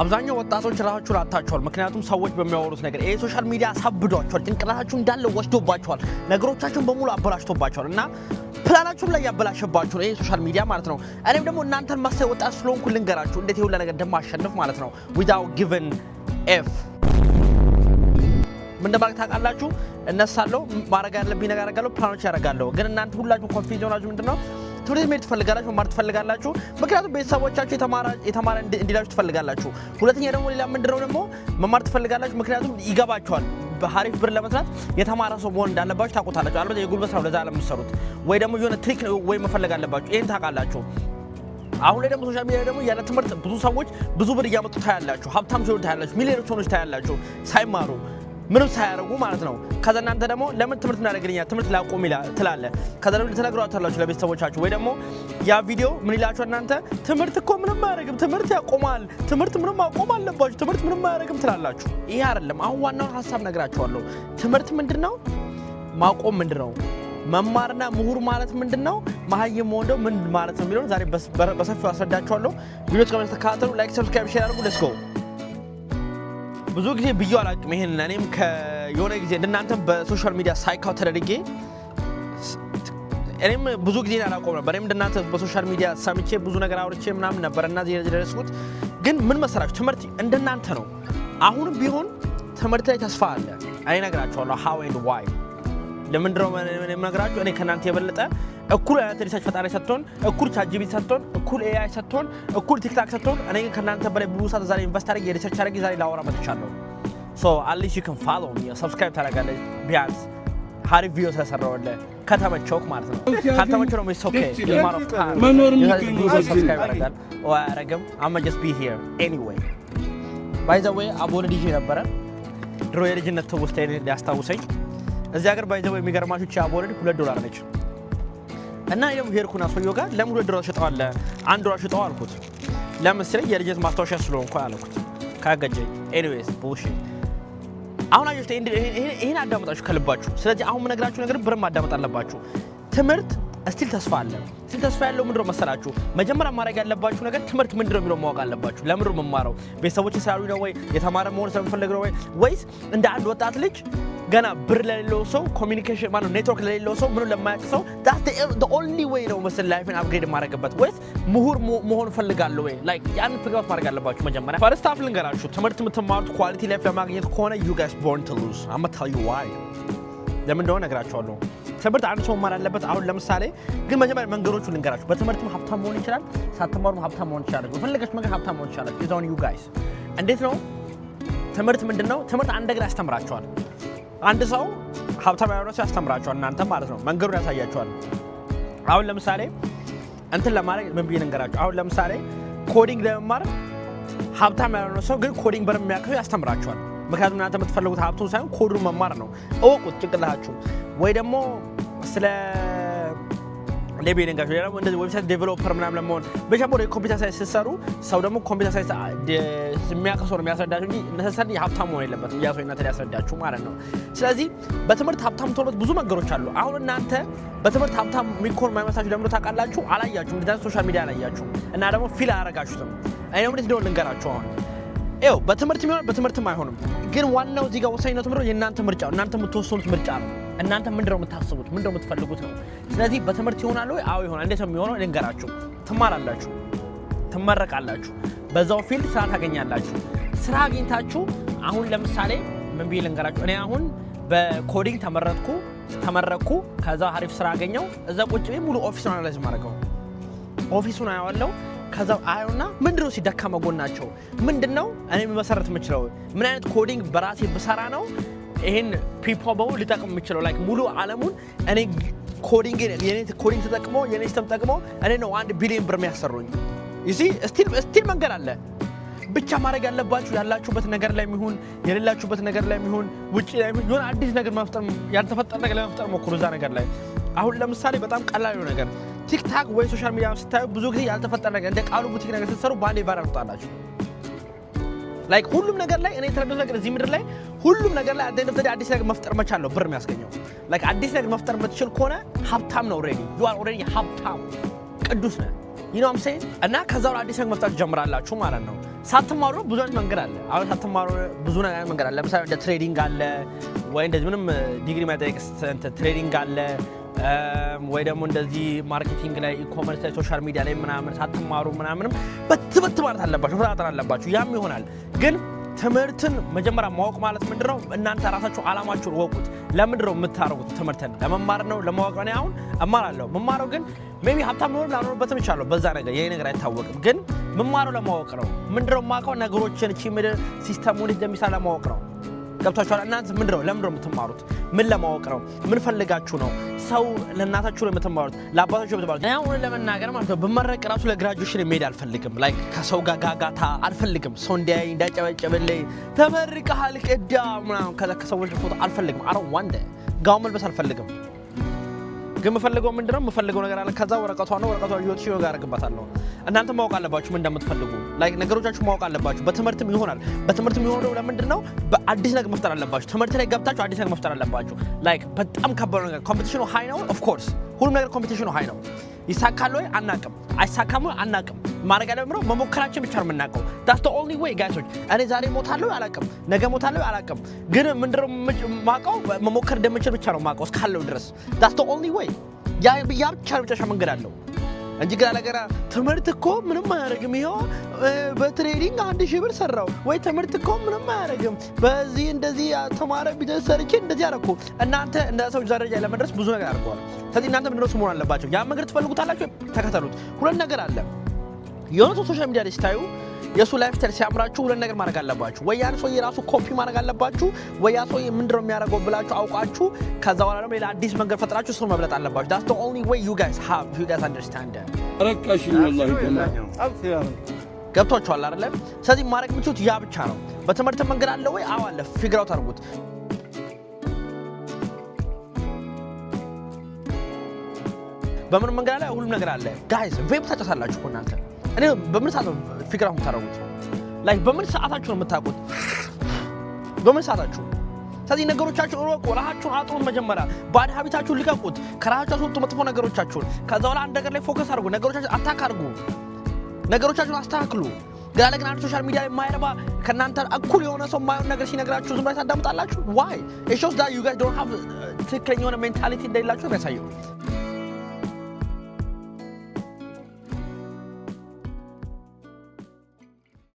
አብዛኛው ወጣቶች ራሳቸው አታቸዋል ምክንያቱም ሰዎች በሚያወሩት ነገር ይሄ ሶሻል ሚዲያ ሳብዷቸዋል ጭንቅላታቸው እንዳለ ወስዶባቸዋል ነገሮቻቸውን በሙሉ አበላሽቶባቸዋል እና ፕላናቸውን ላይ ያበላሽባቸው ይሄ ሶሻል ሚዲያ ማለት ነው እኔም ደግሞ እናንተን ማሰብ ወጣት ስለሆንኩ ልንገራችሁ እንዴት ይሁን ለነገር እንደማሸነፍ ማለት ነው without giving f ምን እንደማለት ታውቃላችሁ እነሳለሁ ማረጋ ያለብኝ ነገር አረጋለሁ ፕላኖች ያረጋለሁ ግን እናንተ ሁላችሁ ኮንፊውዝ ሆናችሁ ምንድነው ትምህርት ቤት ትፈልጋላችሁ ማር ትፈልጋላችሁ ምክንያቱም ቤተሰቦቻችሁ የተማረ እንዲላችሁ ትፈልጋላችሁ ሁለተኛ ደግሞ ሌላ ምንድነው ደግሞ መማር ትፈልጋላችሁ ምክንያቱም ይገባችኋል በሐሪፍ ብር ለመስራት የተማረ ሰው መሆን እንዳለባችሁ ታውቁታላችሁ አልበለዚያ የጉልበት ስራ ለዛ ለምትሰሩት ወይ ደግሞ የሆነ ትሪክ ወይ መፈለግ አለባችሁ ይሄን ታውቃላችሁ አሁን ላይ ደግሞ ሶሻል ሚዲያ ደግሞ ያለ ትምህርት ብዙ ሰዎች ብዙ ብር እያመጡ ታያላችሁ ሀብታም ሲሆኑ ታያላችሁ ሚሊዮነሮች ሆነው ታያላችሁ ሳይማሩ ምንም ሳያረጉ ማለት ነው ከዛ እናንተ ደግሞ ለምን ትምህርት እናደርግልኛ ትምህርት ላቆም ትላለ ከዛ ደግሞ ተነግሯታላችሁ ለቤተሰቦቻችሁ ወይ ደግሞ ያ ቪዲዮ ምን ይላችሁ እናንተ ትምህርት እኮ ምንም አያረግም ትምህርት ያቆማል ትምህርት ምንም ማቆም አለባችሁ ትምህርት ምንም አያረግም ትላላችሁ ይሄ አይደለም አሁን ዋናው ሐሳብ ነግራችኋለሁ ትምህርት ምንድነው ማቆም ምንድነው መማርና ምሁር ማለት ምንድነው ማህይም ወንደው ምን ማለት ነው የሚለው ዛሬ በሰፊው አስረዳችኋለሁ ቪዲዮስ ከመሰለ ተካተሉ ላይክ ሰብስክራይብ ሼር አድርጉ ሌትስ ጎ ብዙ ጊዜ ብዬ አላውቅም ይሄን እኔም ከየሆነ ጊዜ እንደናንተ በሶሻል ሚዲያ ሳይካው ተደርጌ እኔም ብዙ ጊዜ አላቆም ነበር እኔም እንደናንተ በሶሻል ሚዲያ ሰምቼ ብዙ ነገር አውርቼ ምናምን ነበርና ደረስኩት ግን ምን መሰራችሁ ትምህርት እንደናንተ ነው አሁን ቢሆን ትምህርት ላይ ተስፋ አለ አይ ነግራችኋለሁ how and why ለምንድነው ነግራችሁ እኔ ከናንተ የበለጠ እኩል አይነት ሪሰርች ፈጣሪ ሰጥቶን እኩል ቻትጂፒቲ ሰጥቶን እኩል ኤአይ ሰጥቶን እኩል ቲክታክ ሰጥቶን እኔ ከናንተ በላይ ብዙ ሰዓት ዛሬ ኢንቨስት አድርጌ ሪሰርች አድርጌ ዛሬ ላወራ መጥቻለሁ so at least you can follow me subscribe ታደርጋለህ ቢያንስ ሀሪፍ ቪዲዮ ስለሰራሁልህ ከተመቸውክ ማለት ነው ካልተመቸው ነው ኦኬ የማር ኦፍ ታይም subscribe አደርጋለሁ ወይ አረጋም I'm just be here anyway by the way አቦል ዲጂ ነበረ ድሮ የልጅነት ትውስታዬን ሊያስታውሰኝ እዚህ ሀገር ባይ ዘ ወይ የሚገርማችሁ ቻቦልድ $2 ነች እና ይሄው ሄርኩና ሰውየው ጋር ለምን $2 ሽጠዋል $1 ሽጠው አልኩት ለምሳሌ የልጅነት ማስታወሻ ስለሆንኩ አልኩት ካገጀኝ ኤኒዌይስ bullshit አሁን አየሁት ይሄን አዳምጣችሁ ከልባችሁ ስለዚህ አሁን ምነግራችሁ ነገር ብርም አዳምጣ አለባችሁ ትምህርት እስቲል ተስፋ አለ እስቲል ተስፋ ያለው ምንድነው መሰላችሁ መጀመሪያ ማድረግ ያለባችሁ ነገር ትምህርት ምንድነው የሚለው ማወቅ አለባችሁ ለምንድነው መማረው ቤተሰቦች ሳሉ ነው ወይ የተማረ መሆን ስለምፈልግ ነው ወይስ እንደ አንድ ወጣት ልጅ ገና ብር ለሌለው ሰው ኮሚኒኬሽን ማለት ኔትወርክ ለሌለው ሰው ምንም ለማያውቅ ሰው that's the only way ነው መሰል ላይፍን አፕግሬድ ማድረግበት ወይስ ምሁር መሆን ፈልጋለሁ ወይ ላይክ ያን ፍጋት ማድረግ አለባችሁ መጀመሪያ ፈርስት ሃፍ ልንገራችሁ ትምህርት የምትማሩት ኳሊቲ ላይፍ ለማግኘት ከሆነ you guys born to lose I'm gonna tell you why ለምን እንደሆነ እነግራችኋለሁ ትምህርት አንድ ሰው ማር አለበት አሁን ለምሳሌ ግን መጀመሪያ መንገዶቹ ልንገራችሁ በትምህርትም ሀብታም መሆን ይችላል ሳትማሩም ሀብታም መሆን ይችላል በፈለጋችሁ መንገድ ሀብታም መሆን ይችላል is on you guys እንዴት ነው ትምህርት ምንድነው ትምህርት አንድ ነገር ያስተምራችኋል አንድ ሰው ሀብታም ያለው ሰው ያስተምራችኋል እናንተ ማለት ነው መንገዱን ያሳያችኋል አሁን ለምሳሌ እንትን ለማድረግ ምን ብዬ ልንገራችሁ አሁን ለምሳሌ ኮዲንግ ለመማር ሀብታም ያለው ሰው ግን ኮዲንግ በሚያውቀው ያስተምራችኋል ምክንያቱም እናንተ የምትፈልጉት ሀብቱን ሳይሆን ኮዱን መማር ነው እወቁት ጭንቅላታችሁ ወይ ደግሞ ስለ ሌቤን እንጋሽ ደግሞ እንደዚህ ዌብሳይት ዴቨሎፐር ምናምን ለመሆን በሻሞር ኮምፒውተር ሳይንስ ሲሰሩ ሰው ደግሞ ኮምፒውተር ሳይንስ የሚያቀሰው ነው የሚያስረዳችሁ እንጂ necessarily ሀብታም መሆን የለበትም ያሰው እናንተ ያስረዳችሁ ማለት ነው ስለዚህ በትምህርት ሀብታም ተሆኑት ብዙ መንገዶች አሉ አሁን እናንተ በትምህርት ሀብታም ሚኮን ማይመሳችሁ ለምን ታውቃላችሁ አላያችሁ እንደዚህ ሶሻል ሚዲያ አላያችሁ እና ደግሞ ፊል አያረጋችሁትም አይነው እንዴት ነው ልንገራችሁ አሁን ኤው በትምህርት የሚሆን በትምህርትም አይሆንም ግን ዋናው እዚህ ጋር ወሳኝ ነው ትምህርት የእናንተ ምርጫ እናንተ የምትወስኑት ምርጫ ነው እናንተ ምንድነው የምታስቡት ምንድነው የምትፈልጉት ነው ስለዚህ በትምህርት ይሆናል ወይ አዎ ይሆናል እንዴት ነው የሚሆነው ልንገራችሁ ትማራላችሁ ትመረቃላችሁ በዛው ፊልድ ስራ ታገኛላችሁ ስራ አግኝታችሁ አሁን ለምሳሌ ምን ቢል ልንገራችሁ እኔ አሁን በኮዲንግ ተመረቅኩ ከዛ አሪፍ ስራ አገኘው እዛ ቁጭ ብዬ ሙሉ ኦፊሱን አናላይዝ ማድረገው ኦፊሱን አያዋለው ከዛ አይውና ምንድነው ሲደካማ ጎናቸው ምንድነው እኔ መሰረት የምችለው ምን አይነት ኮዲንግ በራሴ በሰራ ነው ይሄን ፒፖው ሊጠቅም የምችለው ላይክ ሙሉ ዓለሙን እኔ ኮዲንግ ተጠቅሞ የኔ ሲስተም ተጠቅሞ እኔ ነው 1 ቢሊዮን ብር የሚያሰሩኝ you see still መንገድ አለ ብቻ ማድረግ ያለባችሁ ያላችሁበት ነገር ላይ የሚሆን የሌላችሁበት ነገር ላይ የሚሆን ውጪ ላይ የሚሆን አዲስ ነገር መፍጠር ያልተፈጠረ ነገር ለመፍጠር ሞክሩ እዛ ነገር ላይ አሁን ለምሳሌ በጣም ቀላል ነው ነገር ቲክታክ ወይ ሶሻል ሚዲያ ስታዩ ብዙ ጊዜ ያልተፈጠረ ነገር እንደ ቃሉ ቡቲክ ነገር ስትሰሩ ባንዴ ቫይራል ትወጣላችሁ ላይክ ሁሉም ነገር ላይ እኔ ተረዳሁት ነገር እዚህ ምድር ላይ ሁሉም ነገር ላይ አዲስ ነገር መፍጠር መቻል ነው ብር የሚያስገኘው ላይክ አዲስ ነገር መፍጠር የምትችል ከሆነ ሀብታም ነው ኦሬዲ you are already ሀብታም ቅዱስ ነህ you know what I'm saying እና ከዛው አዲስ ነገር መፍታት ጀምራላችሁ ማለት ነው ሳትማሩ ብዙ አይነት መንገድ አለ አሁን ሳትማሩ ብዙ ነገር መንገድ አለ ለምሳሌ እንደ ትሬዲንግ አለ ወይ እንደዚህ ምንም ዲግሪ ማይጠይቅ ትሬዲንግ አለ ወይ ደግሞ እንደዚህ ማርኬቲንግ ላይ ኢኮመርስ ላይ ሶሻል ሚዲያ ላይ ምናምን ሳትማሩ ምናምንም በትበት ማለት አለባችሁ ፍራጥራ አለባችሁ ያም ይሆናል ግን ትምህርትን መጀመሪያ ማወቅ ማለት ምንድነው እናንተ ራሳችሁ አላማችሁን ወቁት ለምንድነው የምታረጉት ትምህርትን ለመማር ነው ለማወቅ ነው አሁን እማራለሁ መማረው ግን ሜቢ ሀብታም ነው ላኖርበትም ይችላል በዛ ነገር የኔ ነገር አይታወቅም ግን መማረው ለማወቅ ነው ምንድነው ማቀው ነገሮችን እቺ ምድር ሲስተሙን እንደሚሰራ ለማወቅ ነው ገብታችኋል እናንተ ምንድነው ለምንድነው የምትማሩት ምን ለማወቅ ነው ምን ፈልጋችሁ ነው ሰው ለእናታችሁ ነው የምትማሩት ለአባታችሁ የምትማሩት አሁን ለመናገር ማለት ነው በመረቅ ራሱ ለግራጁዌሽን መሄድ አልፈልግም ላይክ ከሰው ጋር ጋጋታ አልፈልግም ሰው እንዳጨበጨበልኝ ተመርቀሃል ቀዳ ምናምን ከሰዎች ፎቶ አልፈልግም አሮ ዋንደ ጋው መልበስ አልፈልግም ግን መፈልገው ምንድነው መፈልገው ነገር አለ ከዛ ወረቀቷ ነው ወረቀቷ ይወጥ ሲዮ ጋር አርግባታለሁ እናንተ ማወቅ አለባችሁ ምን እንደምትፈልጉ ላይክ ነገሮቻችሁ ማወቅ አለባችሁ በትምህርትም ይሆናል በትምህርትም ይሆነው ለምንድነው በአዲስ ነገር መፍጠር አለባችሁ ትምህርት ላይ ገብታችሁ አዲስ ነገር መፍጠር አለባችሁ ላይክ በጣም ከባድ ነገር ኮምፒቲሽኑ ሃይ ነው ኦፍ ኮርስ ሁሉም ነገር ኮምፒቲሽኑ ሃይ ነው ይሳካል ወይ አናቅም አይሳካም ወይ አናቅም ማረጋ ደግሞ መሞከራችን ብቻ ነው የምናውቀው that's the only way guys እኔ ዛሬ ሞታለሁ አላቅም ነገ ሞታለሁ አላቅም ግን ምንድነው ማቀው መሞከር እንደምችል ብቻ ነው ማቀው እስካለው ድረስ that's the only way ያ ብቻ መንገድ አለው እንጂ ግራ ለገራ ትምህርት እኮ ምንም አያረግም ይሄው በትሬዲንግ 1000 ብር ሰራው ወይ ትምህርት እኮ ምንም አያረግም በዚህ እንደዚህ ተማረ ቢዝነስ ሰርቼ እንደዚህ አረኩ እናንተ እንደ ሰው ደረጃ ለመድረስ ብዙ ነገር አድርገዋል ስለዚህ እናንተ ምንድነው ስሞን አለባችሁ ያ መንገድ ትፈልጉታላችሁ ተከተሉት ሁለት ነገር አለ የሆነ ሶሻል ሚዲያ ላይ ስታዩ የሱ ላይፍ ስታይል ሲያምራችሁ ሁለት ነገር ማድረግ አለባችሁ ወይ ያን ሰው የራሱ ኮፒ ማድረግ አለባችሁ ወይ ያ ሰው ምንድነው የሚያደርገው ብላችሁ አውቃችሁ ከዛ በኋላ ደግሞ ሌላ አዲስ መንገድ ፈጥራችሁ እሱን መብለጥ አለባችሁ that's the only way you guys understand that ረካሽ ወላሂ ገብቷችኋል አይደል ስለዚህ ማድረግ የምትችሉት ያ ብቻ ነው በትምህርት መንገድ አለ ወይ አዎ አለ ፊግር አውት አድርጉት በምን መንገድ አለ ሁሉም ነገር አለ ጋይስ ቬብ ታጨሳላችሁ እናንተ እኔ በምን ሰዓት ፊግር አውት ታረጉት ላይክ በምን ሰዓታችሁ ነው የምታውቁት በምን ሰዓታችሁ ስለዚህ ነገሮቻችሁ ወቁ ራሳችሁን አጥሩን መጀመሪያ ባድ ሀቢታችሁን ልቀቁት ከራሳችሁ አስወጡ መጥፎ ነገሮቻችሁን ከዛ በኋላ አንድ ነገር ላይ ፎከስ አድርጉ ነገሮቻችሁን አታክ አድርጉ ነገሮቻችሁን አስተካክሉ ግን አንድ ሶሻል ሚዲያ ላይ ማይረባ ከናንተ እኩል የሆነ ሰው ማይሆን ነገር ሲነግራችሁ ዝም ብላችሁ ታዳምጣላችሁ why it shows that you guys don't have ትክክለኛ የሆነ ሜንታሊቲ እንደሌላችሁ ያሳየው